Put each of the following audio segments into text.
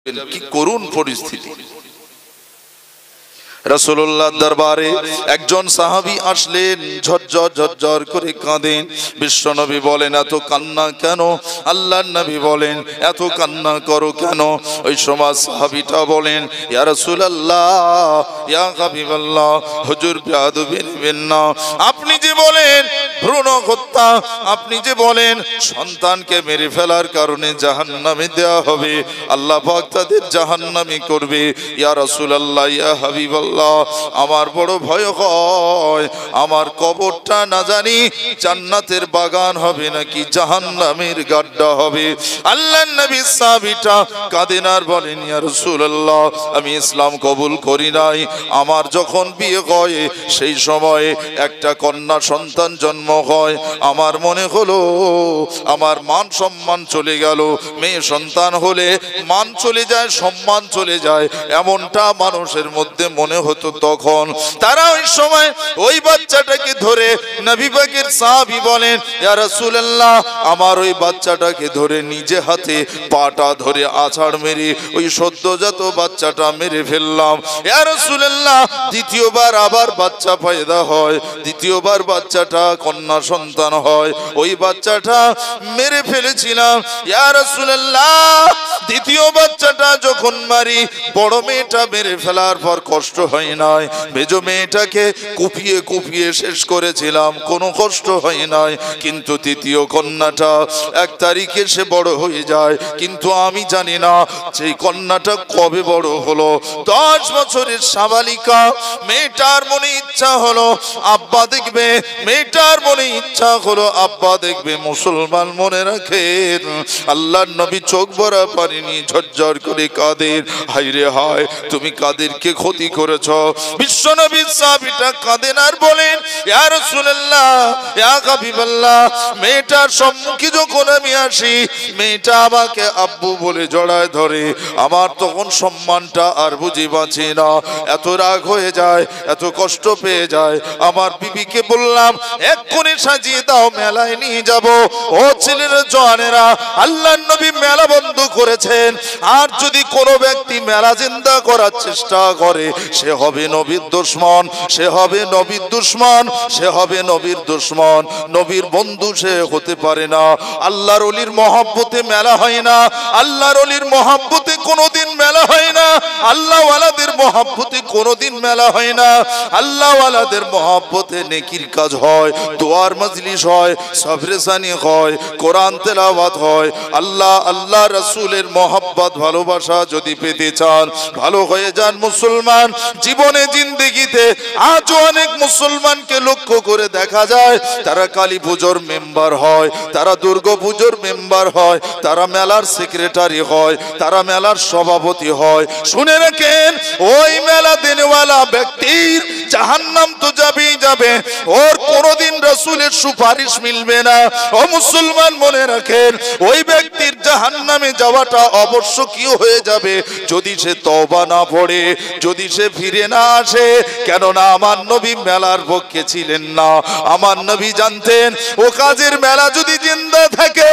কি করুণ পরিস্থিতি। রাসূলুল্লাহ দরবারে একজন সাহাবী আসলেন, ঝরঝর ঝরঝর করে কাঁদেন। বিশ্বনবী বলেন, এত কান্না কেন? আল্লাহর নবী বলেন, এত কান্না করো কেন? ওই সময় সাহাবীটা বলেন, ইয়া রাসূলুল্লাহ, ইয়া হাবিবাল্লাহ, হুজুর বেয়াদবি নেবেন না। আপনি যে বলেন ভ্রূণ হত্যা, আপনি যে বলেন সন্তানকে মেরে ফেলার কারণে জাহান্নামে দেওয়া হবে, আল্লাহ পাক তাদের জাহান্নামী করবে। ইয়া রাসূলুল্লাহ, ইয়া হাবিবাল্লাহ, আমার বড় ভয় হয় আমার কবরটা না জানি জান্নাতের বাগান হবে নাকি জাহান্নামের গাড্ডা হবে। আল্লাহর নবী সাহাবীটা কাঁদেন আর বলেন, ইয়া রাসূলুল্লাহ, আমি ইসলাম কবুল করি নাই। আমার যখন বিয়ে হয় সেই সময়ে একটা কন্যা সন্তান জন্ম হয়, আমার মনে হলো আমার মান সম্মান চলে গেল। মেয়ে সন্তান হলে মান চলে যায়, সম্মান চলে যায়, এমনটা মানুষের মধ্যে মনে হতো। তখন তারা ওই সময় ওই বাচ্চাটাকে ধরে নবী পাকের সাহাবী বলেন, ইয়া রাসূলুল্লাহ, আমার ওই বাচ্চাটাকে ধরে নিজে হাতে পাটা ধরে আছাড় মেরে ওই সদ্যজাত বাচ্চাটা মেরে ফেললাম। ইয়া রাসূলুল্লাহ, দ্বিতীয়বার আবার বাচ্চা পয়দা হয়, দ্বিতীয়বার বাচ্চাটা কন্যা সন্তান হয়, ওই বাচ্চাটা মেরে ফেলেছিলাম। ইয়া রাসূলুল্লাহ, দ্বিতীয় বাচ্চাটা যখন মারি, বড় মেয়েটা মেরে ফেলার পর কষ্ট হয় নাই, মেজো মেয়েটাকে কুপিয়ে কুপিয়ে শেষ করেছিলাম, কোনো কষ্ট হয় নাই। কিন্তু তৃতীয় কন্যাটা এক তারিখে সে বড় হয়ে যায়, কিন্তু আমি জানি না সেই কন্যাটা কবে বড় হলো। 10 বছরের সাবালিকা, মেয়েটার মনে ইচ্ছা হলো আব্বা দেখবে, মেয়েটার মনে ইচ্ছা হলো আব্বা দেখবে। মুসলমান মনে রাখেন, আল্লাহর নবী চোখ ভরা পানি নিয়ে ঝরঝর করে কাঁদেন, হায়রে হায়, তুমি কাদেরকে ক্ষতি করেছ? বিশ্ব নবী সাহাবীটা কাঁদেন আর বলেন, ইয়া রাসূলুল্লাহ, ইয়া হাবিবাল্লাহ, মেয়েটার সম্মুখে যখন আমি আসি, মেয়েটা আমাকে আব্বু বলে জড়ায় ধরে, আমার তখন সম্মানটা আর বুঝি বাঁচে না, এত রাগ হয়ে যায়, এত কষ্ট পেয়ে যায়। আমার বিবিকে বললাম, এক্ষুনি সাজিয়ে দাও, মেলায় নিয়ে যাব। ও ছেলেরা, জওয়ানেরা, আল্লাহর নবী মেলা বন্ধ করেছেন। আর যদি কোনো ব্যক্তি মেলা জিন্দা করার চেষ্টা করে, সে হবে নবীর দুশমন, সে হবে নবীর দুশমন, সে হবে নবীর দুশমন, নবীর বন্ধু সে হতে পারে না। আল্লাহর ওলির মহব্বতে মেলা হয় না, আল্লাহর ওলির মহব্বতে কোনোদিন মেলা হয় না, আল্লাহ ওয়ালাদের মহব্বতে কোনোদিন মেলা হয় না। আল্লাহ ওয়ালাদের মহব্বতে নেকির কাজ হয়, দোয়ার মজলিস হয়, সফরেসানি হয়, কোরআন তেলাওয়াত হয়। আল্লাহ রাসূলের মহব্বত ভালোবাসা যদি পেতে চান, ভালো হয়ে যান মুসলমান। জীবনে জিন্দেগিতে আজও অনেক মুসলমানকে লক্ষ্য করে দেখা যায়, তারা কালী পুজোর মেম্বার হয়, তারা দুর্গা পুজোর মেম্বার হয়, তারা মেলার সেক্রেটারি হয়, তারা মেলার সভাপতি হয়। শুনে রাখেন, ওই মেলা দেনেওয়ালা ব্যক্তির জাহান্নাম তো যাবেই যাবে, ওর কোনোদিন রাসূলের সুপারিশ মিলবে না। ও মুসলমান, মনে রাখেন, ওই ব্যক্তির জাহান্নামে যাওয়াটা অবশ্যকীয় হয়ে যাবে যদি সে তওবা না পড়ে, যদি সে ফিরে না আসে। কেননা আমার নবী মেলার পক্ষে ছিলেন না। আমার নবী জানতেন, ও কাজের মেলা যদি জিন্দা থাকে,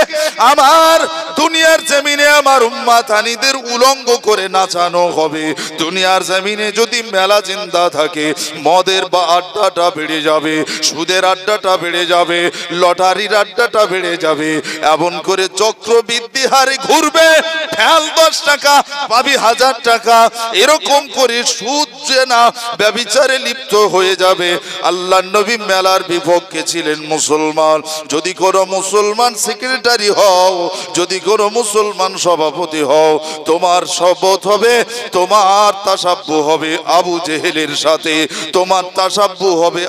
আমার দুনিয়ার জমিনে আমার উম্মাতানিদের উলঙ্গ করে নাচানো হবে। দুনিয়ার জমিনে যদি মেলা জিন্দা থাকে, মদের বা আড্ডাটা বেড়ে যাবে, সুদের আড্ডাটা বেড়ে যাবে, লটারির আড্ডাটা বেড়ে যাবে, এমন করে চক্রবৃদ্ধি হারে ঘুরবে। ফেল 10 টাকা পাবি 1000 টাকা, এরকম করে সুদ যে না ব্যভিচারে লিপ্ত হয়ে যাবে। আল্লাহর নবী মেলার বিপক্ষে ছিলেন। মুসলমান, যদি কোনো মুসলমান সেক্রেটারি হও, যদি কোনো মুসলমান সভাপতি হও, তোমার শপথ হবে, তোমার তাসাব্বু হবে আবু জেহেলের সাথে, তোমার তাসাব্বু হবে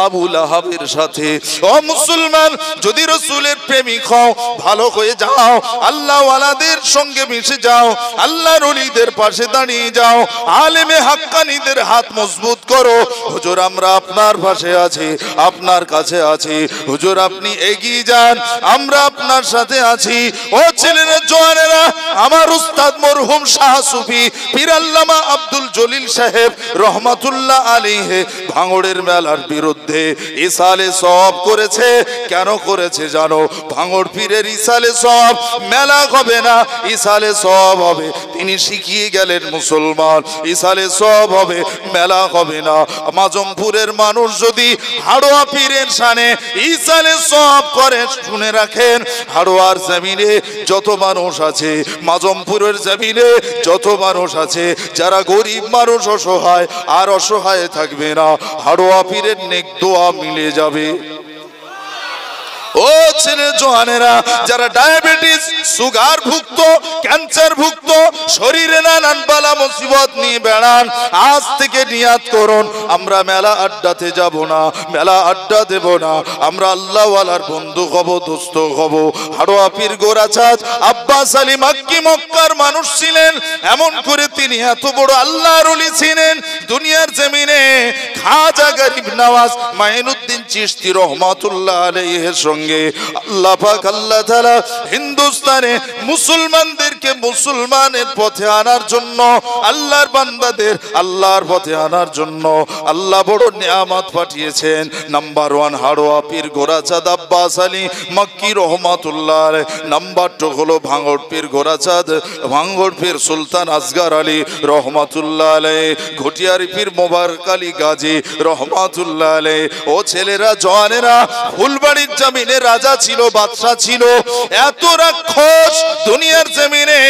আবু লাহাবের সাথে। ও মুসলমান, যদি রাসূলের প্রেমিক হও, ভালো হয়ে যাও, আল্লাহ ওয়ালাদের সঙ্গে মিশে যাও, আল্লাহর ওলিদের পাশে দাঁড়িয়ে যাও, আলেমে হাক্কানীদের হাত মজবুত করো। হুজুর, আমরা আপনার পাশে আছি, আপনার কাছে আছি, হুজুর আপনি এগিয়ে যান, আমরা আপনার সাথে আছি। ও ছেলেরা, জওয়ানেরা, আমার উস্তাদ মরহুম শাহ সুফি পীর আল্লামা আব্দুল জলিল সাহেব রহমাতুল্লাহ আলাইহি ভাঙড়ের মেলার বিরুদ্ধে ইসালে সওয়াব করেছে। কেন করেছে জানো? ভাঙড় পীরের ইসালে সওয়াব মেলা হবে না, ইসালে সওয়াব হবে। তিনি শিখিয়ে গেলেন মুসলমান, ইসালে সওয়াব হবে, মেলা হবে না। মাজমপুরের মানুষ যদি হাড়োয়া পীরের শানে ইসালে সওয়াব করে, শুনে রাখেন, হাড়োয়ার জমিনে যত মানুষ আছে, মাজমপুরের জমিনে যত মানুষ আছে, যারা গরিব মানুষ অসহায় আর অসহায় থাকবে না, হাড়োয়া পীরের নেক দোয়া মিলে যাবে। ও ছেলে জওয়ানেরা, যারা ডায়াবেটিস, সুগার ভুক্ত, ক্যান্সার ভুক্ত, শরীরে নানান বালা মুসিবত নিয়ে বেড়ান, আজ থেকে নিয়াত করুন, আমরা মেলা আড্ডাতে যাব না, মেলা আড্ডা দেব না, আমরা আল্লাহওয়ালার বন্ধু হব, দোস্ত হব। হাড়োয়া পীর গোরাচাঁদ আব্বাস আলী মাক্কি মক্কার মানুষ ছিলেন, এমন করে তিনি এত বড় আল্লাহর ওলি ছিলেন দুনিয়ার জমিনে। খাজা গরিব নওয়াজ মাইনুদ্দিন চিশতি রহমাতুল্লাহ আলাইহির সঙ্গে আল্লাহ পাক আল্লাহ তাআলা হিন্দুস্তানে মুসলমানদেরকে মুসলমানের পথে আনার জন্য, আল্লাহর বান্দাদের আল্লাহর পথে আনার জন্য আল্লাহ বড় নিয়ামত পাঠিয়েছেন। নাম্বার 1 হাড়োয়া পীর গোরাচাঁদ আব্বাস আলী মাক্কি রহমাতুল্লাহ আলাইহি। নাম্বার 2 হলো ভাঙড় পীর গোরাচাঁদ, ভাঙড় পীর সুলতান আসগার আলী রহমাতুল্লাহ আলাইহি, ঘটিয়ারি পীর মোবারক আলী গাজী রহমাতুল্লাহ আলাইহি। ও ছেলেরা জওয়ানেরা, ফুলবাড়ির জমিনে রাজা ছিল, বাদশা ছিল, এত রাক্ষস দুনিয়ার জমিনে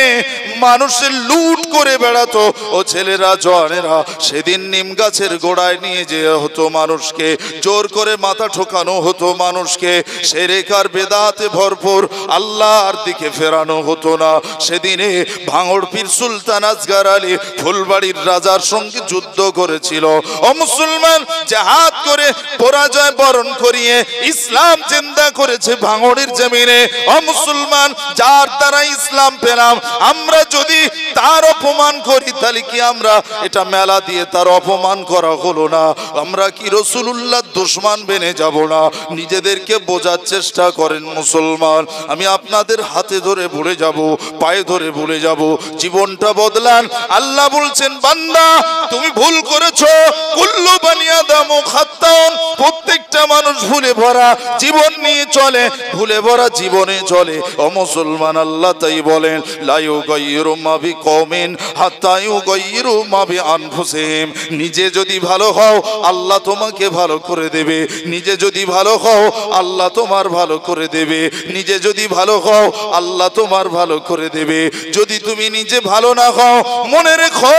মানুষের লুট করে বেড়াতো। ও ছেলেরা জওয়ানেরা, সেদিন নিম গাছের গোড়ায় নিয়ে যে হতো মানুষকে, জোর করে মাথা ঠোকানো হতো মানুষকে, শিরকার বেদাতে ভরপুর, আল্লাহর দিকে ফেরানো হতো না। সেদিনে ভাঙড় পীর সুলতান আসগার আলী ফুলবাড়ির রাজার সঙ্গে যুদ্ধ করেছিল। ও মুসলমান, জিহাদ করে পরাজয় বরণ করিয়ে ইসলাম জিন্দা করেছে ভাঙড়ের জমিনে। ও মুসলমান, যার দ্বারা ইসলাম পেলাম, আমরা যদি তার অপমান করি, তাহলে কি আমরা এটা মেলা দিয়ে তার অপমান করা হলো না? আমরা কি রাসূলুল্লাহর দুশমন বেনে যাব না? নিজেদেরকে বোঝার চেষ্টা করেন মুসলমান। আমি আপনাদের হাতে ধরে বলে যাব, পায়ে ধরে বলে যাব, জীবনটা বদলান। আল্লাহ বলছেন, বান্দা তুমি ভুল করেছো, কুল্লু বানি আদম খাত্তাউন, প্রত্যেকটা মানুষ ভুলে ভরা জীবন নিয়ে চলে, ভুলে ভরা জীবনে চলে। ও মুসলমান, আল্লাহ তাই বলেন, লা ইউগাইয়িরু মা বিকওমিন হাত্তা ইউগাইয়িরু মা বিআনফুসিহিম। নিজে যদি ভালো হও, আল্লাহ তোমাকে ভালো করে দেবে। নিজে যদি ভালো হও, আল্লাহ তোমার ভালো করে দেবে। নিজে যদি ভালো হও, আল্লাহ তোমার ভালো করে দেবে। যদি তুমি নিজে ভালো না হও, মনে রেখো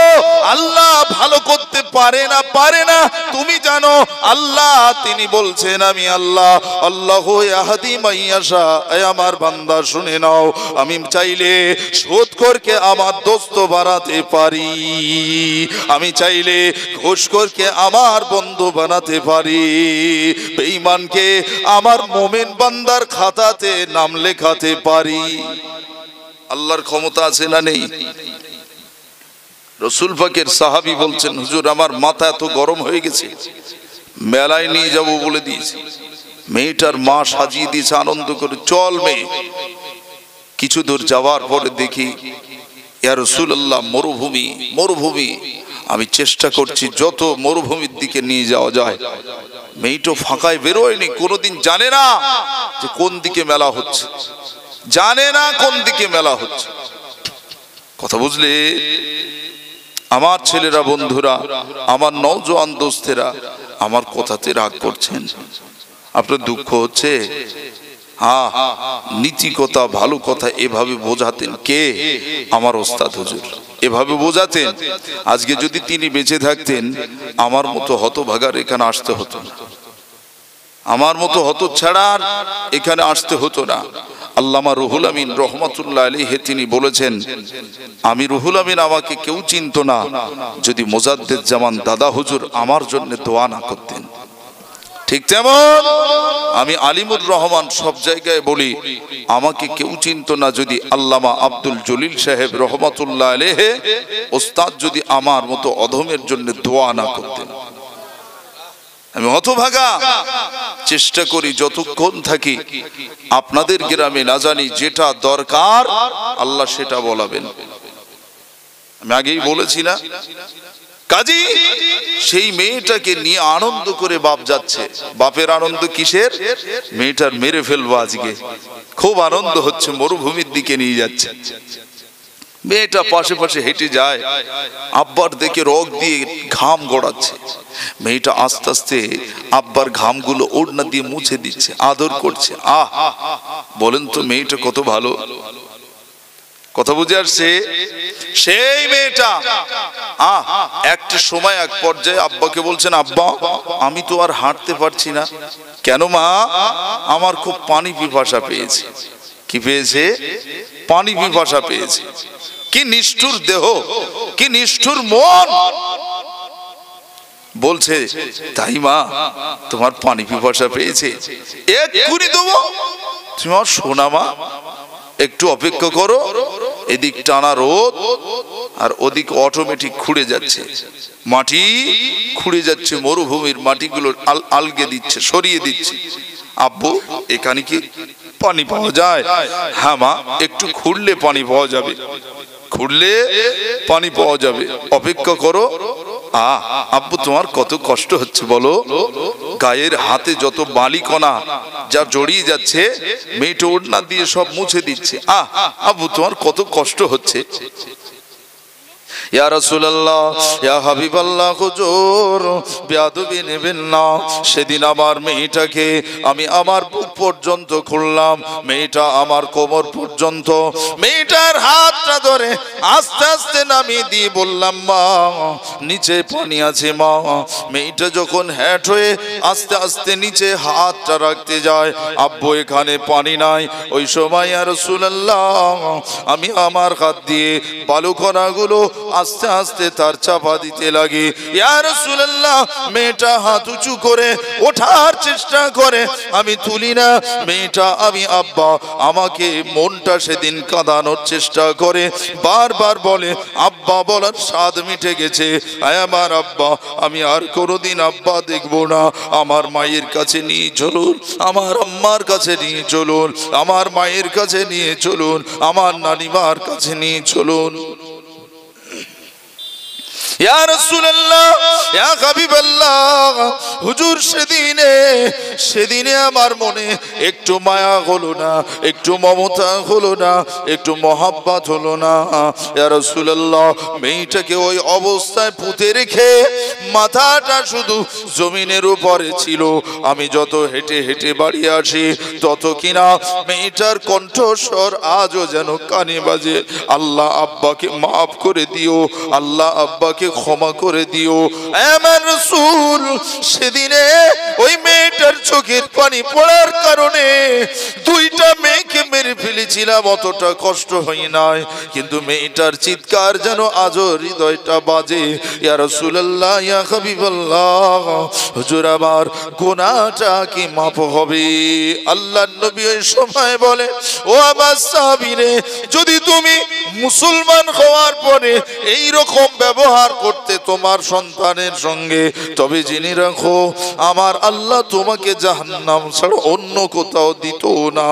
আল্লাহ ভালো করতে পারে না, পারে না। তুমি জানো আল্লাহ, তিনি বলছেন, আমি আল্লাহ, আল্লাহু ইয়াহদি মাইয়াশা। আমার বান্দা শুনে নাও, আমি চাইলে সুদখোরকে আমার দোস্ত বানাতে পারি, আমি চাইলে ঘুষখোরকে আমার বন্ধু বানাতে পারি, বেঈমানকে আমার মুমিন বান্দার খাতাতে নাম লেখাতে পারি। আল্লাহর ক্ষমতা আছে না নেই? রাসূল পাকের সাহাবী বলছেন, হুজুর আমার মাথা এত গরম হয়ে গেছে, মেলায় নিয়ে যাব বলে দিয়েছি। মেয়েটার মা সাজিয়ে দিয়েছে আনন্দ করে, চল মেয়ে। কিছু দূর যাওয়ার পরে দেখি, ইয়া রাসূলুল্লাহ, মরুভূমি, মরুভূমি। আমি চেষ্টা করছি যত মরুভূমির দিকে নিয়ে যাওয়া যায়। মেয়েটা ফাঁকায় বেরোয়নি, কোনোদিন জানে না যে কোন দিকে মেলা হচ্ছে, জানে না কোন দিকে মেলা হচ্ছে। কথা বুঝলে? আমার ছেলেরা, বন্ধুরা, আমার নওজোয়ান দোস্তেরা, আমার কথাতে রাগ করছেন, আপনার দুঃখ হচ্ছে? হ্যাঁ, নীতি কথা, ভালো কথা এভাবে বোঝাতেন কে? আমার ওস্তাদ হুজুর এভাবে বোঝাতেন। আজকে যদি তিনি বেঁচে থাকতেন, আমার মতো হতভাগার এখানে আসতে হতো না, আমার মতো হতছাড়ার এখানে আসতে হতো না। আল্লামা রুহুল আমিন রহমাতুল্লাহ আলাইহি তিনি বলেছেন, আমি রুহুল আমিন আমাকে কেউ চিনতো না যদি মোজাদ্দেদ জামান দাদা হুজুর আমার জন্য দোয়া না করতেন। ঠিক তেমন আমি আলিমুর রহমান সব জায়গায় বলি, আমাকে কেউ চিনতো না যদি আল্লামা আব্দুল জলিল সাহেব রহমাতুল্লাহ আলাইহি ওস্তাদ যদি আমার মতো অধমের জন্য দোয়া না করতেন। আমি হতভাগা, চেষ্টা করি যতক্ষণ থাকি আপনাদের গ্রামে না জানি যেটা দরকার আল্লাহ সেটা বলাবেন। আমি আগেই বলেছি না, কাজী সেই মেয়েটাকে নিয়ে আনন্দ করে বাপ যাচ্ছে। বাপের আনন্দ কিসের? মেয়েটার মেরে ফেলবো আজকে, খুব আনন্দ হচ্ছে, মরুভূমির দিকে নিয়ে যাচ্ছে। মেয়েটা পাশে পাশে হেঁটে যায়, আব্বার দেখে রগ দিয়ে ঘাম গড়াচ্ছে। মেয়েটা আস্তে আস্তে আব্বার ঘামগুলো ওড়না দিয়ে মুছে দিচ্ছে, আদর করছে। আহ, বলেন তো মেয়েটা কত ভালো। কথা বুঝে আসছে? সেই মেয়েটা একটা সময় এক পর্যায়ে আব্বাকে বলছেন, আব্বা আমি তো আর হাঁটতে পারছি না। কেন মা? আমার খুব পানি পিপাসা পেয়েছে। কি পেয়েছে? পানি পিপাসা পেয়েছে। কি নিষ্ঠুর দেহ, কি নিষ্ঠুর মন। বলছে, তাই মা তোমার পানি পিপাসা পেয়েছে, এক্ষুনি দেবো। তোমার সোনা মা, একটু অপেক্ষা করো। এদিক টানা রোদ আর ওদিক অটোমেটিক খুঁড়ে যাচ্ছে, মাটি খুঁড়ে যাচ্ছে, মরুভূমির মাটিগুলো আলগে দিচ্ছে, সরিয়ে দিচ্ছে। আব্বু এখানে কি পানি পাওয়া যায়? হ্যাঁ মা, একটু খুঁড়লে পানি পাওয়া যাবে, খুঁড়লে পানি পাওয়া যাবে, অপেক্ষা করো। আব্বু তোমার কত কষ্ট হচ্ছে বলো। গায়ের হাতে যত বালিকণা যা জড়িয়ে যাচ্ছে, মেয়েটা ওড়না দিয়ে সব মুছে দিচ্ছে। আব্বু তোমার কত কষ্ট হচ্ছে। ইয়া রাসূলুল্লাহ, ইয়া হাবিবাল্লাহ, হুজুর বেয়াদবি নেবেন না। সেদিন আমার মেয়েটাকে আমি আমার বুক পর্যন্ত খুললাম, মেয়েটা আমার কোমর পর্যন্ত। মেয়েটার হাতটা ধরে আস্তে আস্তে নামিয়ে দিয়ে বললাম, মা নিচে পানি আছে মা। মেয়েটা যখন হ্যাট হয়ে আস্তে আস্তে নিচে হাতটা রাখতে যায়, আব্বু এখানে পানি নাই। ওই সময় ইয়া রাসূলুল্লাহ আমি আমার হাত দিয়ে বালুকণাগুলো আস্তে আস্তে তার চাপা দিতে লাগে। ইয়া রাসূলুল্লাহ মেয়েটা হাত উঁচু করে ওঠার চেষ্টা করে, আমি তুলি না। মেয়েটা আমি আব্বা, আমাকে মনটা সেদিন কাঁদানোর চেষ্টা করে, বারবার বলে আব্বা বলার স্বাদ মিটে গেছে। আমার আব্বা, আমি আর কোনোদিন আব্বা দেখবো না। আমার মায়ের কাছে নিয়ে চলুন, আমার আম্মার কাছে নিয়ে চলুন, আমার মায়ের কাছে নিয়ে চলুন, আমার নানিমার কাছে নিয়ে চলুন। ইয়া রাসূলুল্লাহ, ইয়া হাবিবাল্লাহ, হুজুর সেদিনে আমার মনে একটু মায়া হলো না, একটু মমতা হলো না, একটু মহব্বত হলো না। ইয়া রাসূলুল্লাহ মেয়েটাকে ওই অবস্থায় পুঁতে রেখে মাথাটা শুধু জমিনের উপরে ছিল। আমি যত হেঁটে হেঁটে বাড়ি আসি, তত কিনা মেয়েটার কণ্ঠস্বর আজও যেন কানে বাজে, আল্লাহ আব্বাকে মাফ করে দিও, আল্লাহ আব্বাকে ক্ষমা করে দিও। আমার রাসূল সেদিনে ওই মেয়েটার চোখের পানি পড়ার কারণে দুইটা মেয়েকে মেরে ফেলেছিলাম, অতটা কষ্ট হয় নাই, কিন্তু মেয়েটার চিৎকার যেন আজও হৃদয়টা বাজে। ইয়া রাসূলুল্লাহ, ইয়া হাবিবাল্লাহ, হুজুর আমার গুনাহটা কি মাফ হবে? আল্লাহর নবী ওই সময় বলে, ও আমার সাহাবীরে, যদি তুমি মুসলমান হওয়ার পরে এই রকম ব্যবহার করতে তোমার সন্তানের সঙ্গে, তবে জেনে রাখো আমার আল্লাহ তোমাকে জাহান্নাম ছাড়া অন্য কোথাও দিত না,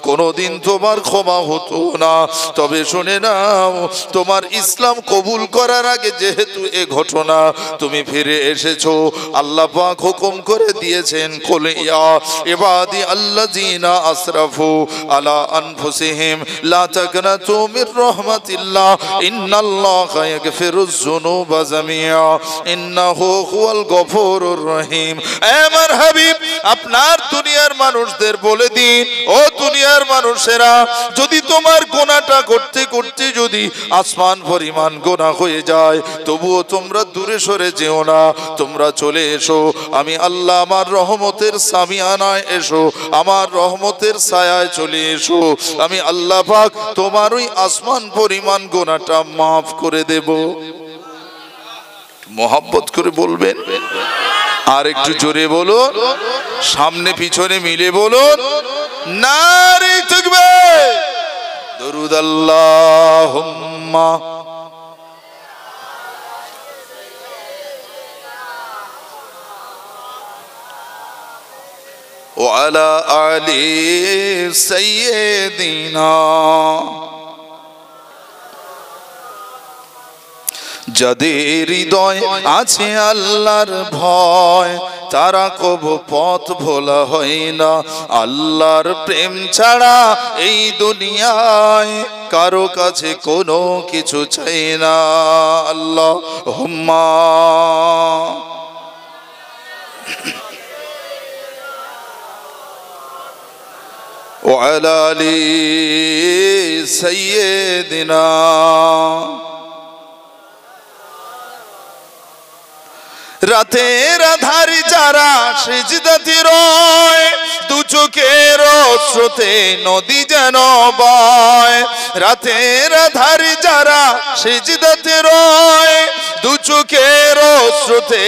কোনোদিন তোমার ক্ষমা হতো না। তবে শুনে নাও, তোমার ইসলাম কবুল করার আগে যেহেতু এ ঘটনা তুমি ফিরে এসেছো, আল্লাহ পাক হুকুম করে দিয়েছেন, কুল ইয়া ইবাদি আল্লাযিনা আসরাফু আলা আনফুসিহিম লা তাকনাতু মির রাহমাতিল্লাহ ইন্নাল্লাহা ইয়াগফিরুয যুনুবা জামিআ ইন্নাহু হুয়াল গফুরুর রহিম। আমার হাবিব, আপনার দুনিয়ার মানুষদের বলে দিন, ও দুনিয়ার মানুষেরা, যদি তোমার গুনাহটা করতে করতে যদি আসমান পরিমাণ গুনাহ হয়ে যায়, তবুও তোমরা দূরে সরে যেও না, তোমরা চলে এসো, আমি আল্লাহ আমার রহমতের সামিয়ানায় এসো, আমার রহমতের ছায়ায় চলে এসো, আমি আল্লাহ পাক তোমার ওই আসমান পরিমাণ গুনাহটা মাফ করে দেব। মোহাব্বত করে বলবেন, আর একটু জোরে বলুন, সামনে পিছনে মিলে বলুন, নারে তাকবীর, দরুদ আল্লাহুম্মা ওয়া আলা আলি সাইয়্যিদিনা। যাদের হৃদয় আছে আল্লাহর ভয় তারা কবু পথ ভোলা হয় না। আল্লাহর প্রেম ছাড়া এই দুনিয়ায় কারো কাছে কোনো কিছু চাই না। আল্লাহুম্মা ওয়ালা আলি সাইয়্যিদিনা। রাতের আধারে যারা সিজদাতে রয় দু চোখের স্রোতে নদী যেন বয়। রাতের আধারে যারা সিজদাতে রয় দু চোখের স্রোতে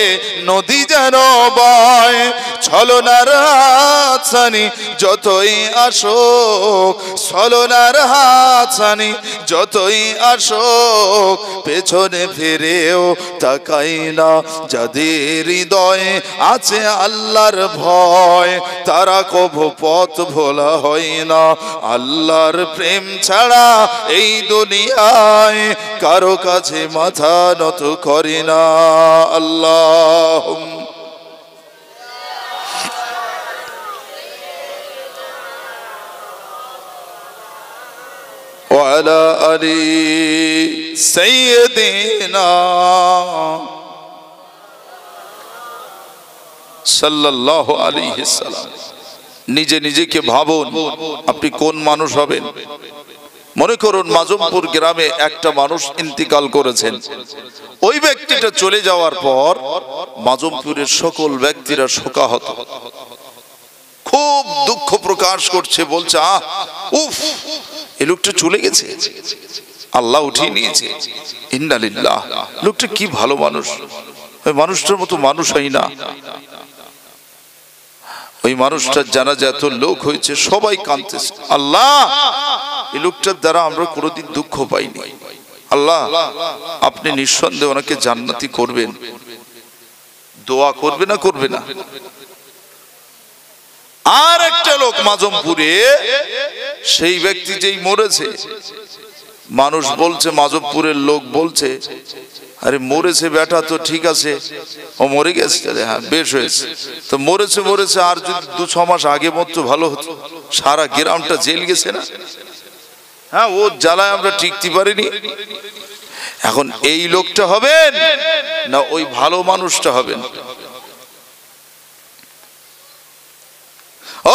নদী যেন বয়। ছলনার হাতছানি যতই আসুক, ছলনার হাতছানি যতই আসুক পেছনে ফিরেও তাকাই না। যাদের হৃদয়ে আছে আল্লাহর ভয় তারা কবু পথ ভোলা হয় না। আল্লাহর প্রেম ছাড়া এই দুনিয়ায় কারো কাছে মাথা নত করে না। আল্লাহুম্মা ওয়ালা আলি সাইয়্যিদিনা সাল্লাল্লাহু আলাইহি সাল্লাম। নিজে নিজেকে ভাবুন আপনি কোন মানুষ হবেন। মনে করুন মাজমপুর গ্রামে একটা মানুষ ইন্তিকাল করেছেন। ওই ব্যক্তিটা চলে যাওয়ার পর মাজমপুরের সকল ব্যক্তিরা শোকাহত, খুব দুঃখ প্রকাশ করছে, বলছে আহ উফ এই লোকটা চলে গেছে, আল্লাহ উঠিয়ে নিয়েছে, ইন্না লিল্লাহ। লোকটা কি ভালো মানুষ, ওই মানুষটার মতো মানুষ হয় না। ওই মানুষটার জানাজা এত লোক হয়েছে, সবাই কাঁদতেছে। আল্লাহ এই লোকটার দ্বারা আমরা কোনোদিন দুঃখ পাইনি, আল্লাহ আপনি নিঃসন্দেহে ওনাকে জান্নাতি করবেন। দোয়া করবে না করবে না? আর একটা লোক মাজমপুরে, সেই ব্যক্তি যেই মরেছে, মানুষ বলছে, মাজমপুরের লোক বলছে আরে মরেছে বেটা তো ঠিক আছে, ও মরে গেছে, হ্যাঁ বেশ হয়েছে, তো মরেছে মরেছে, আর যদি 2-6 মাস আগে মতো ভালো হতো, সারা গ্রামটা জেল গেছে না। হ্যাঁ ও জ্বালায় আমরা টিকতে পারিনি। এখন এই লোকটা হবেন না ওই ভালো মানুষটা হবেন?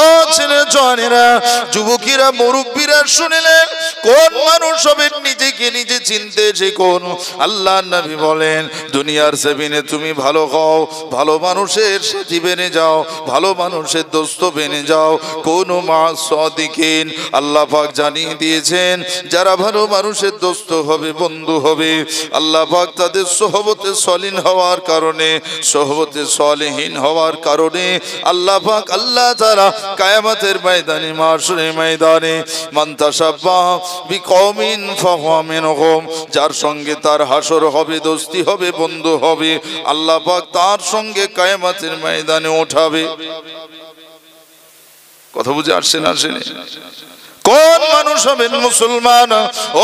ও ছেলে জওয়ানেরা, যুবকেরা, মুরব্বীরা শুনিলেন কোন মানুষ হবেন নিজেকে নিজে চিনতে শিখুন। আল্লাহর নবী বলেন দুনিয়ার জমিনে তুমি ভালো হও, ভালো মানুষের সাথী বেনে যাও, ভালো মানুষের দোস্ত বেনে যাও। কোন মা সাদিকিন, আল্লাহ পাক জানিয়ে দিয়েছেন যারা ভালো মানুষের দোস্ত হবে, বন্ধু হবে, আল্লাহ পাক তাদের সোহবতে সলিন হওয়ার কারণে, সোহবতে সলিহীন হওয়ার কারণে আল্লাহ পাক আল্লাহ তাআলা কিয়ামতের ময়দানে, মাশরের ময়দানে মান তাশাব্বাহা বিকওমিন ফাহুয়া মিনহুম, যার সঙ্গে তার হাসর হবে, দোস্তি হবে, বন্ধু হবে, আল্লাহ পাক তার সঙ্গে কিয়ামতের ময়দানে ওঠাবে। কথা বুঝে আসছে না? আসেনি? কোন মানুষ হবেন মুসলমান?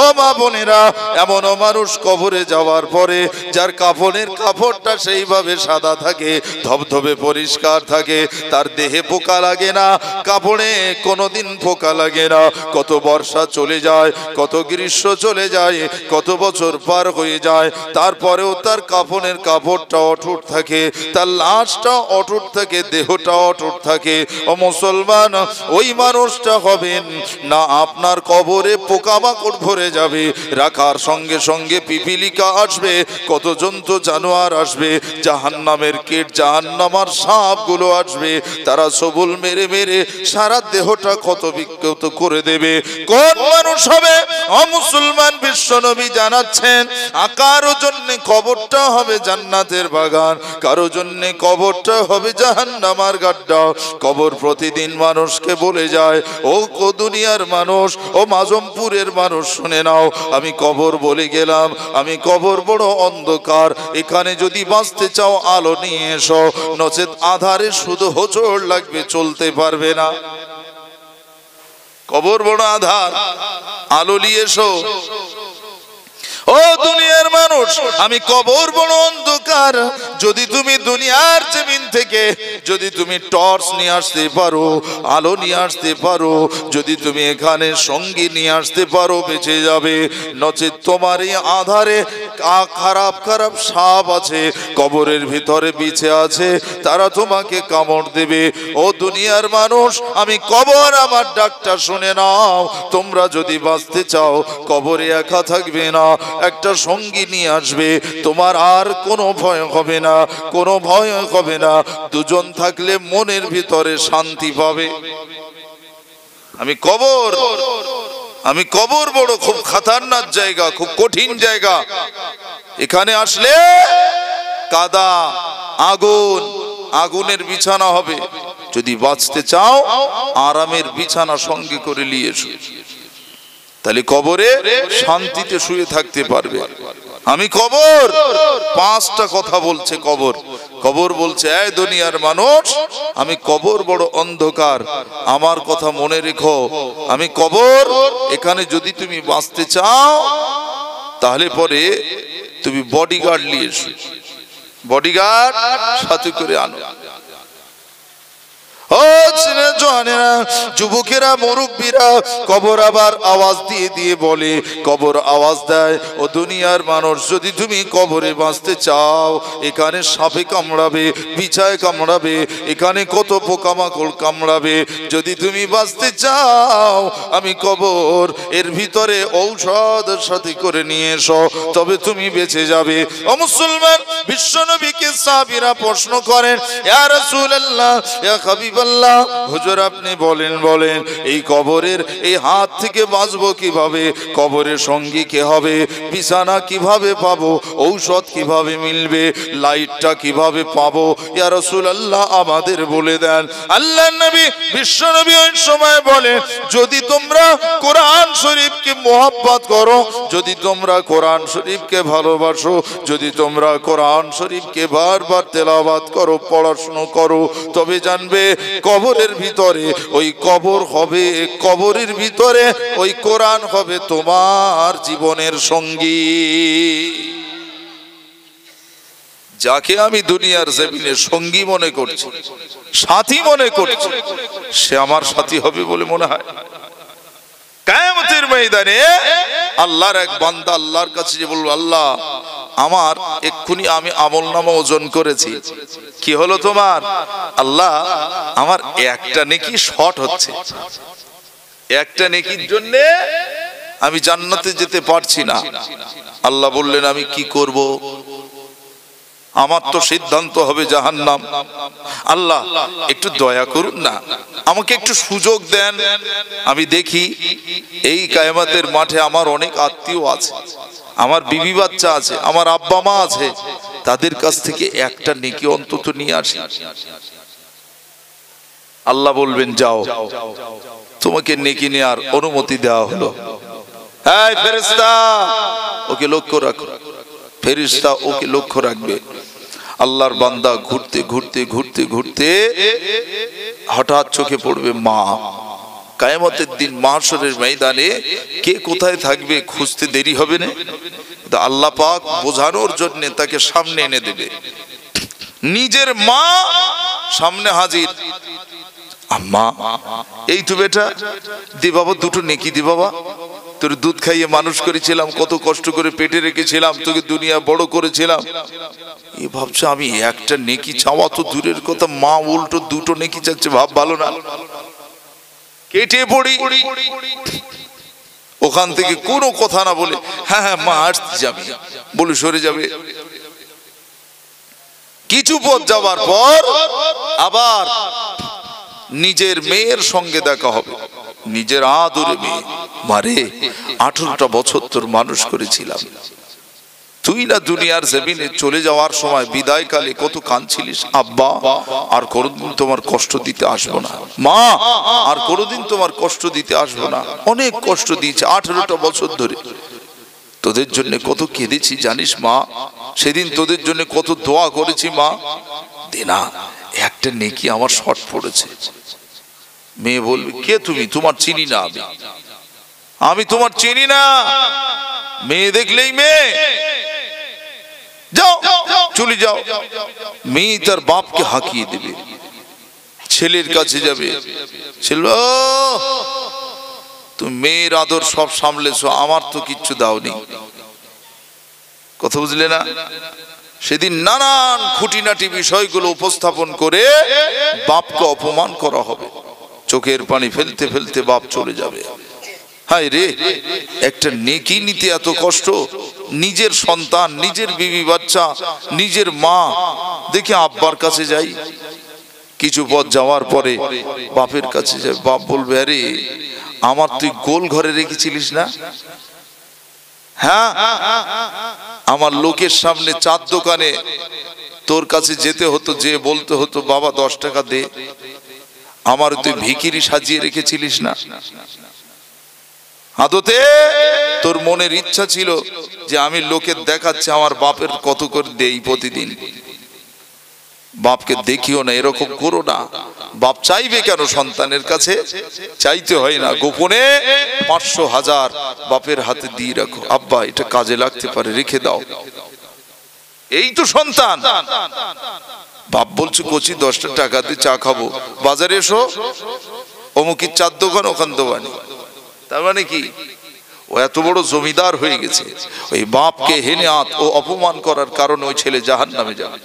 ও মা বোনেরা, এমন মানুষ কবরে যাওয়ার পরে যার কাফনের কাপড়টা সেইভাবে সাদা থাকে, ধবধবে পরিষ্কার থাকে, তার দেহে পোকা লাগে না, কাপড়ে কোনোদিন পোকা লাগে না। কত বর্ষা চলে যায়, কত গ্রীষ্ম চলে যায়, কত বছর পার হয়ে যায়, তারপরেও তার কাফনের কাপড়টা অটুট থাকে, তার লাশটা অটুট থাকে, দেহটা অটুট থাকে। ও মুসলমান, ওই মানুষটা হবেন না আপনার কবরে পোকামাকড় ভরে যাবে, রাখার সঙ্গে সঙ্গে পিপিলিকা আসবে, কত জন্তু জানোয়ার আসবে, জাহান্নামের কীট, জাহান্নামার সাপগুলো আসবে, তারা সবল মেরে মেরে সারা দেহটা ক্ষত বিক্ষত করে দেবে। কোন মানুষ হবে? ও মুসলমান, বিশ্বনবী জানাচ্ছেন কারো জন্য কবরটা হবে জান্নাতের বাগান, কারো জন্য কবরটা হবে জাহান্নামার গাড্ডা। কবর প্রতিদিন মানুষকে বলে যায়, ও দুনিয়ার মানুষ, ও মাজমপুরের মানুষ শুনে নাও, আমি কবর বলে গেলাম, আমি কবর বড় অন্ধকার, এখানে যদি বাঁচতে চাও আলো নিয়ে এসো, নচেত আধারে শুধু হোঁচড় লাগবে, চলতে পারবে না। কবর বড় আধার, আলো নিয়ে এসো। ও দুনিয়ার মানুষ, আমি কবর বড় অন্ধকার। যদি তুমি দুনিয়ার জমিন থেকে যদি তুমি টর্চ নিয়ে আসতে পারো, আলো নিয়ে আসতে পারো, যদি তুমি এখানে সঙ্গী নিয়ে আসতে পারো, বেঁচে যাবে। নচেত তোমার এই আধারে খারাপ খারাপ সাপ আছে, কবরের ভিতরে বিছে আছে, তারা তোমাকে কামড় দেবে। ও দুনিয়ার মানুষ, আমি কবর আমার ডাকটা শুনে নাও। তোমরা যদি বাঁচতে চাও, কবরে একা থাকবে না, একটা সঙ্গী নিয়ে আসবে। তোমার আর কোনো ভয় হবে না, কোনো ভয় হবে না। দুজন থাকলে মনের ভিতরে শান্তি পাবে। আমি কবর বড় খুব খতরনাক জায়গা, খুব কঠিন জায়গা। এখানে আসলে কাদা, আগুনের বিছানা হবে। যদি বাঁচতে চাও, আরামের বিছানা সঙ্গে করে নিয়ে এসো, তাহলে কবরে শান্তিতে শুয়ে থাকতে পারবে। আমি কবর 5টা কথা বলছে কবর বলছে, এই দুনিয়ার মানুষ, আমি কবর বড় অন্ধকার, আমার কথা মনে রেখো। আমি কবর, এখানে যদি তুমি বাঁচতে চাও, তাহলে পরে তুমি বডিগার্ড নিয়ে এসো, বডিগার্ড সাথে করে আনো। যুবকেরা, মুরব্বীরা, কবর আবার আওয়াজ দিয়ে দিয়ে বলে, কবর আওয়াজ দেয়, ও দুনিয়ার মানুষ, যদি তুমি কবরে বাঁচতে চাও, এখানে সাপে কামড়াবে, বিছায় কামড়াবে, এখানে কত পোকামাকড় কামড়াবে। যদি তুমি বাঁচতে চাও, আমি কবর এর ভিতরে ঔষধ সাথে করে নিয়ে এসো, তবে তুমি বেঁচে যাবে। ও মুসলমান, বিশ্বনবীকে সাহাবীরা প্রশ্ন করেন, ইয়া রাসূলুল্লাহ, ইয়া হাবিবাল্লাহ, হুজুর আপনি বলেন এই কবরের এই হাত থেকে বাঁচবো কিভাবে? কবরের সঙ্গী কে হবে? বিছানা কিভাবে পাবো? ঔষধ কিভাবে মিলবে? লাইটটা কিভাবে পাবো? ইয়া রাসূলুল্লাহ, আমাদের বলে দেন। আল্লাহর নবী, বিশ্ব নবী ওই সময় বলেন, যদি তোমরা কোরআন শরীফকে মোহাব্বত করো, যদি তোমরা কোরআন শরীফকে ভালোবাসো, যদি তোমরা কোরআন শরীফকে বারবার তেলাওয়াত করো, পড়াশোনা করো, তবে জানবে কবরের ভিতরে ওই কবর হবে, কবরের ভিতরে ওই কোরআন হবে তোমার জীবনের সঙ্গী। যাকে আমি দুনিয়ার জমিনে সঙ্গী মনে করছি, সাথী মনে করছি, সে আমার সাথী হবে বলে মনে হয়। কিয়ামতের ময়দানে আল্লাহর এক বান্দা আল্লাহর কাছে যে বলল, আল্লাহ, আমার এক্ষুনি আমি আমলনামা ওজন করেছি, কি হলো তোমার? আল্লাহ, আমার একটা নেকি শর্ট হচ্ছে, একটা নেকির জন্য আমি জান্নাতে যেতে পারছি না। আল্লাহ বললেন, আমি কি করব? আমার তো সিদ্ধান্ত হবে জাহান্নাম। আল্লাহ, একটু দয়া করুন না, আমাকে একটু সুযোগ দেন, আমি দেখি এই কিয়ামতের মাঠে আমার অনেক আত্মীয় আছে, আমার বিবি বাচ্চা আছে, আমার আব্বা মা আছে, তাদের কাছ থেকে একটা নেকি অন্তত নিয়ে আসি। আল্লাহ বলবেন, যাও, তোমাকে নেকি নেওয়ার অনুমতি দেওয়া হলো। এই ফেরেশতা, ওকে লক্ষ্য রাখো। ফেরেশতা ওকে লক্ষ্য রাখবে। আল্লাহর বান্দা ঘুরতে ঘুরতে ঘুরতে ঘুরতে হঠাৎ চোখে পড়বে মা। কিয়ামতের দিন মাহশরের ময়দানে কে কোথায় থাকবে খুঁজতে দেরি হবে না। আল্লাহ পাক বোঝানোর জন্য তাকে সামনে এনে দেবে। নিজের মা সামনে হাজির। আম্মা, এই তো বেটা, দি বাবা, দুটো নেকি দি বাবা, তোর দুধ খাইয়ে মানুষ করেছিলাম, কত কষ্ট করে পেটে রেখেছিলাম, তোকে দুনিয়া বড় করেছিলাম। এ ভাবছে আমি একটা নেকি চাওয়া তো দূরের কথা, মা উল্টো দুটো নেকি চাচ্ছে, ভাব ভালো না। কেটে পড়ি, ওখান থেকে কোনো কথা না বলে, হ্যাঁ হ্যাঁ মা আসতে যাবে বলে সরে যাবে। কিছু পথ যাওয়ার পর আবার নিজের মেয়ের সঙ্গে দেখা হবে, নিজের আদরে মেয়ে। মারে, 18টা বছর তোর মানুষ করেছিলাম, তুই না দুনিয়ার জমিনে চলে যাওয়ার সময় বিদায়কালে কত কাঁদছিলিস, আব্বা আর কোনোদিন তোমার কষ্ট দিতে আসবো না, মা আর কোনোদিন তোমার কষ্ট দিতে আসবো না। অনেক কষ্ট দিয়েছে 18টা বছর ধরে, তোদের জন্য কত কেঁদেছি জানিস মা, সেদিন তোদের জন্য কত দোয়া করেছি মা, দে না, একটা নেকি আমার শর্ট পড়েছে। মেয়ে বলবে, কে তুমি? তোমার চিনি না আমি তোমার চিনি না। মেয়ে দেখলেই মেয়ে, চলে যাও। মেয়ে তার বাপকে হাঁকিয়ে দেবে, ছেলের কাছে যাবে, ছেলে তুমি মেয়ের আদর সব সামলেছো, আমার তো কিচ্ছু দাওনি। কথা বুঝলে না? সেদিন নানান খুঁটিনাটি বিষয়গুলো উপস্থাপন করে বাপকে অপমান করা হবে। চোখের পানি ফেলতে ফেলতে বাপ চলে যাবে। হায় রে, একটা নেকি নিতে এত কষ্ট। নিজের সন্তান, নিজের বিবি বাচ্চা, নিজের মা, দেখি আব্বার কাছে যাই, কিছু পথ যাওয়ার পরে বাপের কাছে যাই, বাপ বলবে আরে আমার তুই গোল ঘরে রেখেছিলিস না? হ্যাঁ, আমার লোকের সামনে চার দোকানে তোর কাছে যেতে হতো, যে বলতে হতো বাবা 10 টাকা দে, আমার তুই ভিখিরি সাজিয়ে রেখেছিলিস না? আদতে তোর মনের ইচ্ছা ছিল যে আমি লোকের দেখাচ্ছে আমার বাপের কত করে দেই প্রতিদিন। বাপকে দেখিও না, এরকম করো না। বাপ চাইবে কেন সন্তানের কাছে? চাইতে হয় না, গোপনে 500 1000 বাপের হাতে দিয়ে রাখো, আব্বা এটা কাজে লাগতে পারে, রেখে দাও। এই তো সন্তান। বাপ বলছে কচি 10 টাকা দিয়ে চা খাবো, বাজারে এসো, অমুকির চার দোকান, ওখান দোকানে। তার মানে কি? ও এত বড় জমিদার হয়ে গেছে। ওই বাপকে হেনাত ও অপমান করার কারণে ওই ছেলে জাহান্নামে যাবে।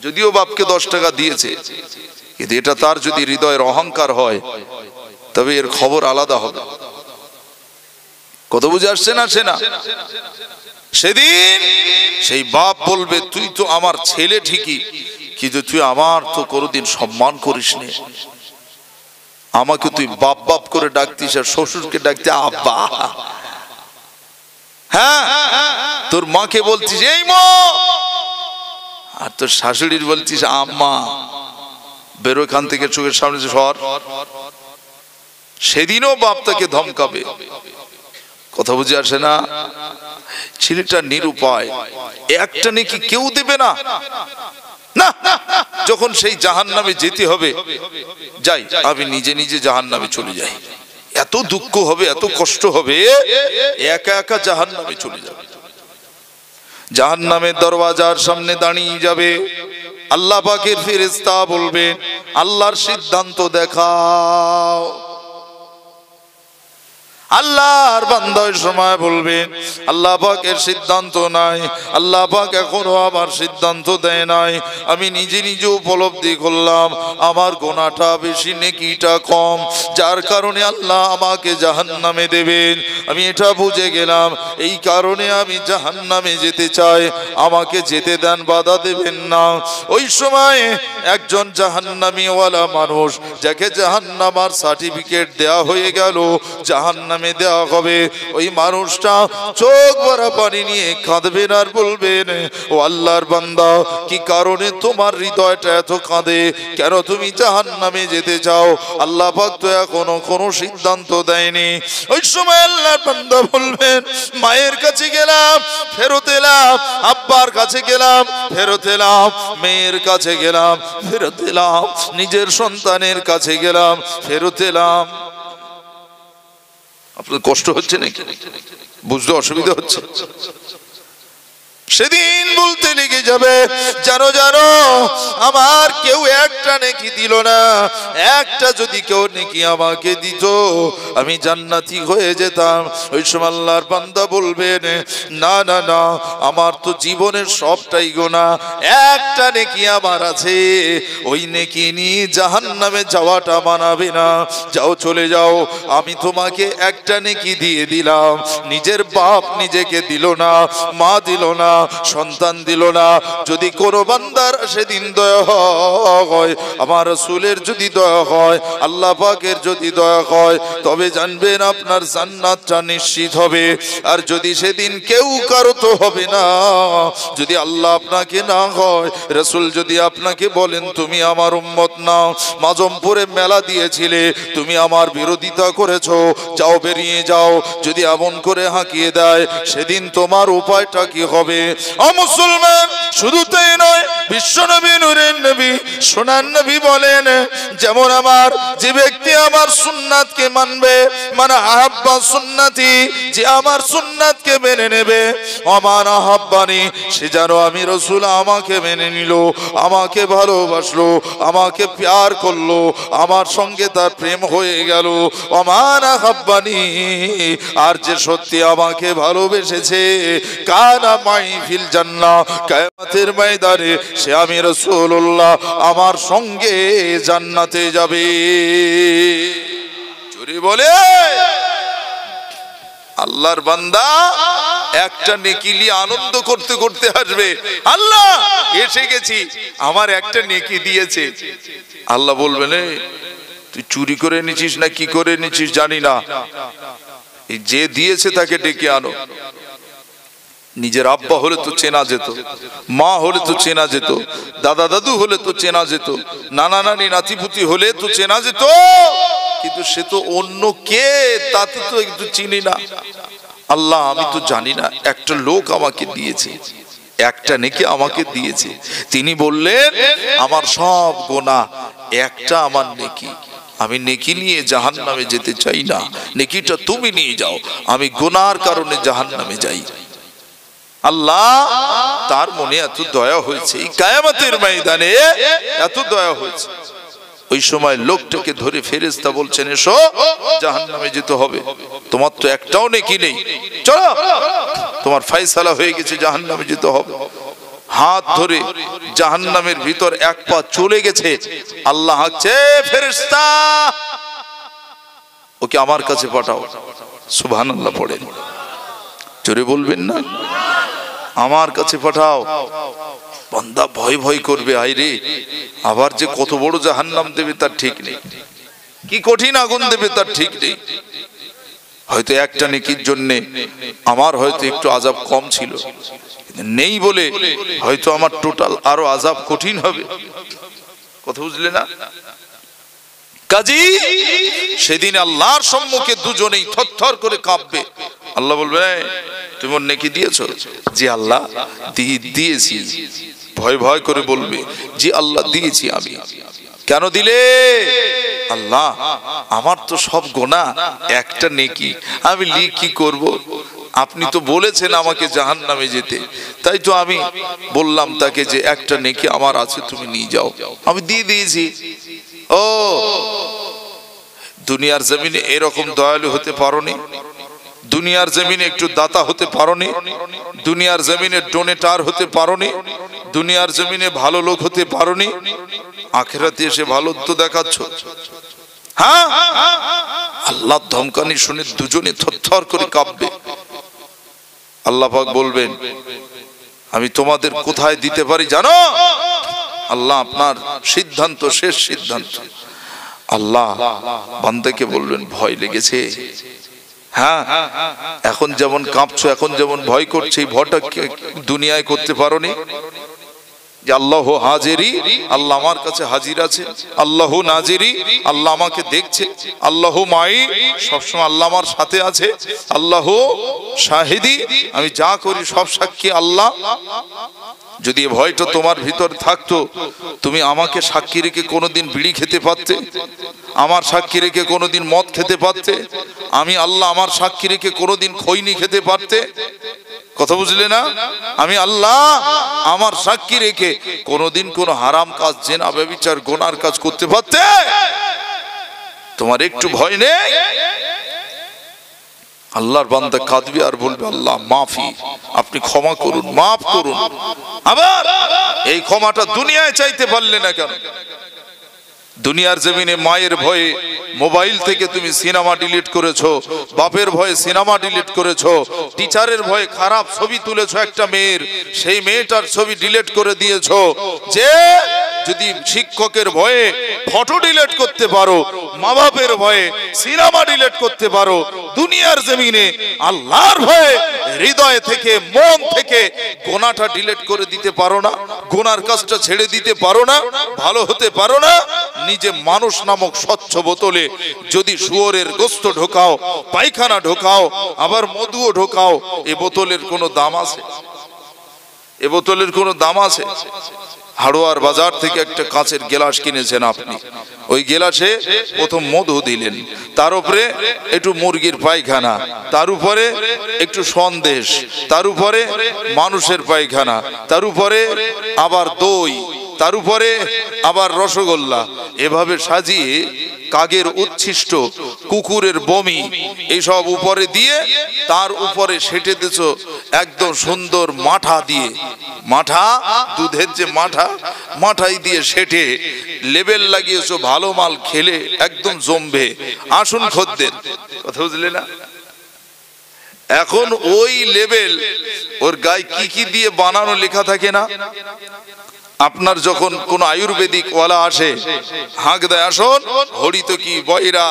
যদিও বাপকে 10 টাকা দিয়েছে, কিন্তু এটা তার যদি হৃদয়ের অহংকার হয় তবে এর খবর আলাদা হবে। কত বুঝে আসছে না? সে না, সেদিন সেই বাপ বলবে তুই তো আমার ছেলে ঠিকই, কিন্তু তুই আমার তো কোনোদিন সম্মান করিস নি। আমাকে তুই বাপ বাপ করে ডাকতিস, আর শ্বশুরকে ডাকতে আব্বা। হ্যাঁ, তোর মাকে বলতিস এই মা, আর তোর শাশুড়ির বলতিস আম্মা। বেরো এখান থেকে, চোখের সামনে সর। সেদিনও বাপ তাকে ধমকাবে। কথা বুঝে আসে না? ছেলেটা নিরুপায়, একটা নেকি কেউ দেবে না। না, যখন সেই জাহান্নামে যেতে হবে, যাই আমি নিজে নিজে জাহান্নামে চলে যাই। এত দুঃখ হবে, এত কষ্ট হবে, একা একা জাহান্নামে চলে যাবে। জাহান্নামের দরওয়াজার সামনে দাঁড়িয়ে যাবে। আল্লাহ পাকের ফেরেশতা বলবে আল্লাহর সিদ্ধান্ত দেখাও। আল্লাহর বান্দা ওই সময় বলবে আল্লাহ পাকের সিদ্ধান্ত নাই, আল্লাহ পাক এখনো আমার সিদ্ধান্ত দেয় নাই। আমি নিজে নিজে উপলব্ধি করলাম আমার গুনাহটা বেশি, নেকিটা কম, যার কারণে আল্লাহ আমাকে জাহান্নামে দেবেন। আমি এটা বুঝে গেলাম, এই কারণে আমি জাহান্নামে যেতে চাই, আমাকে যেতে দেন, বাধা দেবেন না। ওই সময় একজন জাহান্নামীওয়ালা মানুষ, যাকে জাহান্নামার সার্টিফিকেট দেয়া হয়ে গেল, জাহান্নামে দেওয়া হবে, ওই মানুষটা চোখ ভরা পানি নিয়ে কাঁদবেন আর বলবেন ও আল্লাহর বান্দা, কি কারণে তোমার হৃদয়টা এত কাঁদে? কেন তুমি জাহান্নামে যেতে চাও? আল্লাহ পাক তো এখনো কোনো সিদ্ধান্ত দেয়নি। ওই সময় আল্লাহর বান্দা বলবেন মায়ের কাছে গেলাম, ফেরত এলাম, আব্বার কাছে গেলাম, ফেরত এলাম, মেয়ের কাছে গেলাম, ফেরত এলাম, নিজের সন্তানের কাছে গেলাম, ফেরত এলাম। আপনার কষ্ট হচ্ছে নাকি? বুঝতে অসুবিধা হচ্ছে? সেদিন বলতে লেগে যাবে জানো জানো আমার কেউ একটা নেকি দিল না, একটা যদি কেউ নেকি আমাকে দিত আমি জান্নাতি হয়ে যেতাম। ওই সময় আল্লাহর বান্দা বলবেন না না না, আমার তো জীবনের সবটাই গোনা, একটা নেকি আমার আছে, ওই নেকি নিয়ে জাহান্নামে যাওয়াটা মানাবে না। যাও চলে যাও, আমি তোমাকে একটা নেকি দিয়ে দিলাম। নিজের বাপ নিজেকে দিল না, মা দিল না, সন্তান দিল না। যদি কোনো বান্দার সেদিন দয়া হয়, আমার রাসূলের যদি দয়া হয়, আল্লাহ পাকের যদি দয়া হয়, তবে জানবেন আপনার জান্নাতটা নিশ্চিত হবে। আর যদি সেদিন কেউ কারো তো হবে না, যদি আল্লাহ আপনাকে না হয়, রাসূল যদি আপনাকে বলেন তুমি আমার উম্মত নাও, মাজমপুরে মেলা দিয়েছিলে, তুমি আমার বিরোধিতা করেছো, যাও বেরিয়ে যাও, যদি এমন করে হাঁকিয়ে দেয়, সেদিন তোমার উপায়টা কি হবে? ও মুসলমান, শুধু তাই নয়, বিশ্বনবী নূরের নবী সোনার নবী বলেন, যেমন আমার যে ব্যক্তি আমার সুন্নাতকে মানবে, মানে আহাব্বা সুন্নতি, যে আমার সুন্নাতকে মেনে নেবে, আমার আহাব্বানি, সে যেন আমি রাসূল আমাকে মেনে নিল, আমাকে ভালোবাসলো, আমাকে প্যার করলো, আমার সঙ্গে তার প্রেম হয়ে গেল। আমার আহাব্বানি, আর যে সত্যি আমাকে ভালোবেসেছে, কানা মাই ফিল জান্নাহ, কিয়ামতের ময়দানে সে আমি রাসূলুল্লাহ আমার সঙ্গে জান্নাতে যাবে। চুরি বলে আল্লাহর বান্দা একটা নেকি নিয়ে আনন্দ করতে করতে আসবে, আল্লাহ এসে গেছি, আমার একটা নেকি দিয়েছে। আল্লাহ বলবেন, তুই চুরি করে নিছিস না কি করে নিছিস জানি না, যে দিয়েছে তাকে ডেকে আনো। নিজের আব্বা হলে তো চেনা যেত, মা হলে তো চেনা যেত, দাদা দাদু হলে তো চেনা যেত, নানা নানি নাতিপুতি হলে তো চেনা যেত, কিন্তু সে তো অন্য কে, তাতে তো একটু চিনি না। আল্লাহ আমি তো জানি না, একটা লোক আমাকে দিয়েছে, একটা নেকি আমাকে দিয়েছে। তিনি বললেন, আমার সব গুনাহ একটা আমার নেকি, আমি নেকি নিয়ে জাহান্নামে যেতে চাই না, নেকিটা তুমি নিয়ে যাও, আমি গুনাহর কারণে জাহান্নামে যাই। আল্লাহ তার মনে এত দয়া হয়েছে, এই কিয়ামতের ময়দানে এত দয়া হয়েছে। ওই সময় লোকটাকে ধরে ফেরেশতা বলছেন, এসো জাহান্নামে যেতে হবে, তোমার তো একটাও নেকি নেই, চলো তোমার ফয়সালা হয়ে গেছে, জাহান্নামে যেতে হবে। হাত ধরে জাহান্নামের ভিতর এক পা চলে গেছে। আল্লাহ হাঁকছে, ফেরেশতা ওকে আমার কাছে পাঠাও। সুবহানাল্লাহ পড়েন, জোরে বলবেন না, আমার কাছে পাঠাও। বান্দা ভয় ভয় করবে, আয় রে আবার যে কত বড় জাহান্নাম দেবে তার ঠিক নেই, কি কঠিন আগুন দেবে তার ঠিক নেই। হয়তো একটা নেকির জন্য আমার হয়তো একটু আযাব কম ছিল, নেই বলে হয়তো আমার টোটাল আরো আযাব কঠিন হবে। কথা বুঝলে না? কাজী সেদিন আল্লাহর সম্মুখে দুজনেই থরথর করে কাঁপবে। আল্লাহ বলবে, তুমি ওর নেকি দিয়েছো? জি আল্লাহ দিয়েছি। ভয় ভয় করে বলবে, জি আল্লাহ দিয়েছি আমি। কেন দিলে? আল্লাহ আমার তো সব গুনাহ একটা নেকি, আমি কি করব? আপনি তো বলেছেন আমাকে জাহান্নামে যেতে, তাই তো আমি বললাম তাকে যে একটা নেকি আমার আছে, তুমি নিয়ে যাও, আমি দিয়ে দিয়েছি। ও দুনিয়ার জমিনে এরকম দয়ালু হতে পারোনি, দুনিয়ার জমিনে একটু দাতা হতে পারোনি, দুনিয়ার জমিনে ডোনেটার হতে পারোনি, দুনিয়ার জমিনে ভালো লোক হতে পারোনি, আখিরাতে এসে ভালো তো দেখাচ্ছ। হ্যাঁ, আল্লাহ ধমকানি শুনে দুজনে থরথর করে কাঁপবে। আল্লাহ পাক বলবেন, আমি তোমাদের কোথায় দিতে পারি জানো? আল্লাহ আপনার সিদ্ধান্ত, শেষ সিদ্ধান্ত। আল্লাহ বান্দাকে বলবেন, ভয় লেগেছে? হ্যাঁ, এখন যেমন কাঁপছো, এখন যেমন ভয় করছে, এই ভয়টা দুনিয়ায় করতে পারোনি। যে আল্লাহ হাজিরি, আল্লাহ আমার কাছে হাজির আছে, আল্লাহ নাজিরি, আল্লাহ আমাকে দেখছে, আল্লাহ মাই, সবসময় আল্লাহ আমার সাথে আছে, আল্লাহ শাহিদি, আমি যা করি সব সাক্ষী আল্লাহ। যদি এই ভয়টা তোমার ভিতর থাকতো, তুমি আমাকে সাক্ষী রেখে কোনোদিন বিড়ি খেতে পারতে, আমার সাক্ষী রেখে কোনোদিন মদ খেতে পারতে, আমি আল্লাহ আমার সাক্ষী রেখে কোনোদিন খৈনি খেতে পারতে। কথা বুঝলে না? আমি আল্লাহ আমার সাক্ষী রেখে কোনোদিন কোনো হারাম কাজ, জেনা, ব্যভিচার, গুনার কাজ করতে পারতে? তোমার একটু ভয় নেই? আল্লাহর বান্দা কাঁদবে আর বলবে, আল্লাহ মাফি, আপনি ক্ষমা করুন, মাফ করুন। আবার এই ক্ষমাটা দুনিয়ায় চাইতে পারলে না কেন? দুনিয়ার জমিনে মায়ের ভয়ে মোবাইল থেকে তুমি সিনেমা ডিলিট করেছো, বাপের ভয়ে সিনেমা ডিলিট করেছো, টিচারের ভয়ে খারাপ ছবি তুলেছো একটা মেয়ের, সেই মেয়েটার ছবি ডিলিট করে দিয়েছো। যে যদি শিক্ষকের ভয়ে ফটো ডিলিট করতে পারো, মা বাপের ভয়ে সিনেমা ডিলিট করতে পারো, দুনিয়ার জমিনে আল্লাহর ভয়ে হৃদয় থেকে, মন থেকে গোনাটা ডিলিট করে দিতে পারো না? গোনার কাজটা ছেড়ে দিতে পারো না? ভালো হতে পারো না? নিজে মানুষ নামক স্বচ্ছ বোতলে যদি শুয়োরের গোস্ত ঢোকাও, পায়খানা ঢোকাও, আবার মধুও ঢোকাও, এই বোতলের কোনো দাম আছে? এ বোতলের কোনো দাম আছে? হাড়োয়ার বাজার থেকে একটা কাঁচের গ্লাস কিনেছেন আপনি, ওই গ্লাসে প্রথম মধু দিলেন, তার উপরে একটু মুরগির পায়খানা, তার উপরে একটু সন্দেশ, তার উপরে মানুষের পায়খানা, তার উপরে আবার দই, তার উপরে আবার রসগোল্লা, এভাবে সাজিয়ে কাগের উচ্ছিষ্ট, কুকুরের বমি এইসব উপরে দিয়ে তার উপরে সেটে দিছ একদম সুন্দর মাঠা দিয়ে, মাঠা দুধের যে মাঠা, মাঠাই দিয়ে সেটে লেবেল লাগিয়েছো ভালো মাল খেলে একদম জমবে, আসুন খদ্দের। কথা বুঝলে না? এখন ওই লেবেল ওর গায়ে কি কি দিয়ে বানানো লেখা থাকে না? আপনার যখন কোন আয়ুর্বেদিক ওয়ালা আসে, হাঁক দেয় আসুন হরিত কি বয়রা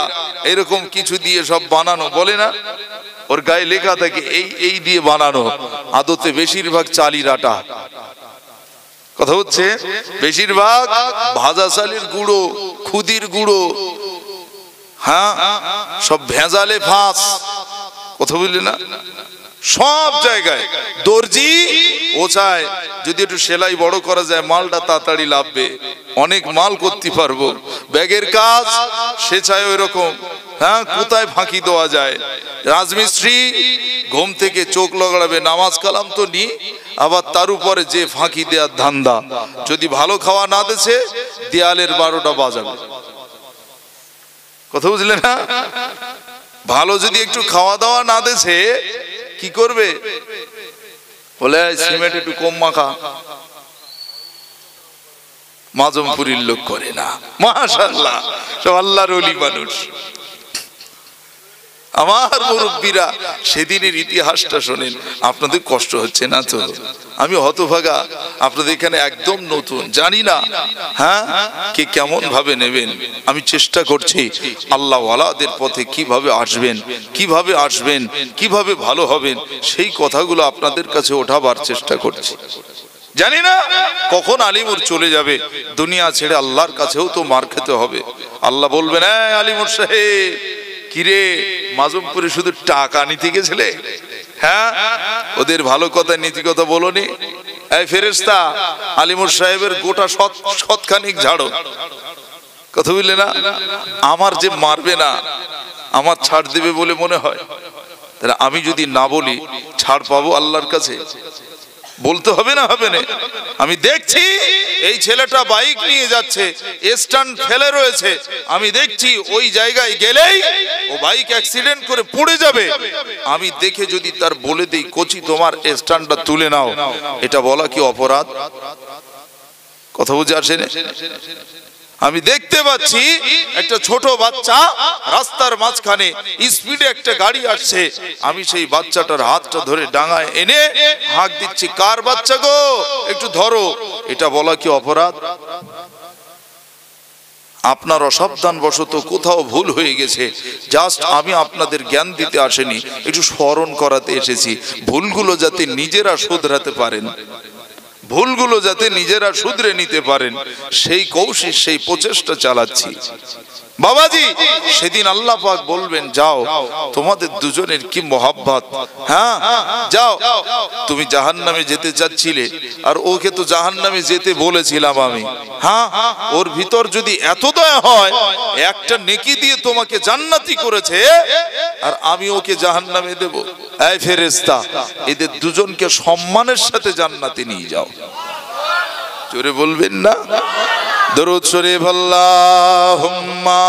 এরকম কিছু দিয়ে সব বানানো বলে না, ওর গায়ে লেখা থাকে এই এই দিয়ে বানানো। আদতে বেশিরভাগ চালির আটা, কথা হচ্ছে বেশিরভাগ ভাজা চালের গুঁড়ো, খুদির গুঁড়ো, হ্যাঁ সব ভেজালে ফাঁস। কথা বুঝলি না? সব জায়গায় দর্জি ও চায় যদি একটু সেলাই বড় করা যায় মালটা তাড়াতাড়ি লাভবে, অনেক মাল করতে পারবো। ব্যাগের কাজ সে চায় ওই রকম, হ্যাঁ কোথায় ফাঁকি দেওয়া যায়। রাজমিস্ত্রি ঘুম থেকে চোখ লাগাবে, নামাজ কালাম তো নি, আবার তার উপরে যে ফাঁকি দেওয়ার ধান্দা। যদি ভালো খাওয়া না দিছে দেয়ালের 12টা বাজাবে। কথা বুঝলে না? ভালো যদি একটু খাওয়া দাওয়া না দিছে কি করবে? বলে সিমেন্ট একটু কম মাখা। মাজমপুরীর লোক করে না, মাশাআল্লাহ সব আল্লাহর ওলি মানুষ। আমার মুরব্বীরা সেদিনের ইতিহাসটা শোনেন, আপনাদের কষ্ট হচ্ছে না তো? আমি হতভাগা, আপনাদের এখানে একদম নতুন, জানি না হ্যাঁ কে কেমন ভাবে নেবেন। আমি চেষ্টা করছি আল্লাহ ওয়ালাদের পথে কিভাবে আসবেন, কিভাবে আসবেন, কিভাবে ভালো হবেন, সেই কথাগুলো আপনাদের কাছে ওঠাবার চেষ্টা করছি। জানি না কখন আলিমুর চলে যাবে, দুনিয়া ছেড়ে আল্লাহর কাছেও তো মার খেতে হবে। আল্লাহ বলবেন আলিমুর সাহেব কিরে মাজমপুরে শুধু টাকা নিতে গেছিলে, হ্যাঁ ওদের ভালো কথা নীতি কথা বলোনি। এই ফেরেশতা আলিমুর সাহেবের গোটা শতখানিক ঝাড়ো। কথা বুঝলে না? আমার যে মারবে না, আমার ছাড় দেবে বলে মনে হয়? তাহলে আমি যদি না বলি ছাড় পাবো আল্লাহর কাছে? বলতে হবে না? হবে না? আমি দেখছি এই ছেলেটা বাইক নিয়ে যাচ্ছে, স্ট্যান্ড ফেলে রয়েছে, আমি দেখছি ওই জায়গায় গেলেই ও বাইক অ্যাক্সিডেন্ট করে পড়ে যাবে। আমি দেখে যদি তার বলে দেই কোচি তোমার স্ট্যান্ডটা তুলে নাও, এটা বলা কি অপরাধ? কথা বুঝে আসে না? আমি দেখতে পাচ্ছি একটা ছোট বাচ্চা রাস্তার মাঝখানে স্পিডে একটা গাড়ি আসছে, আমি সেই বাচ্চাটার হাতটা ধরে ডাঙায় এনে হাঁক দিচ্ছি, কার বাচ্চা গো একটু ধরো, এটা বলা কি অপরাধ? আপনার অসাবধান বশত কোথাও ভুল হয়ে গেছে, জাস্ট আমি আপনাদের জ্ঞান দিতে আসেনি, একটু স্মরণ করাতে এসেছি, ভুলগুলো যাতে নিজেরা শুধরাতে পারেন, ভুলগুলো যাতে নিজেরা শুধরে নিতে পারেন, সেই কৌশল সেই প্রচেষ্টা চালাচ্ছি। বাবাজি সেদিন আল্লাহ পাক বলবেন যাও, তোমাদের দুজনের কি মহব্বত, হ্যাঁ যাও। তুমি জাহান্নামে যেতে চাচ্ছিলে আর ওকে তো জাহান্নামে যেতে বলেছিলাম আমি, হ্যাঁ ওর ভিতর যদি এত দয়া হয় একটা নেকি দিয়ে তোমাকে জান্নাতি করেছে আর আমি ওকে জাহান্নামে দেব। এই ফেরেশতা এদের দুজনকে সম্মানের সাথে জান্নাতে নিয়ে যাও। জোরে বলবেন না? দরুদ শরীফ আল্লাহুম্মা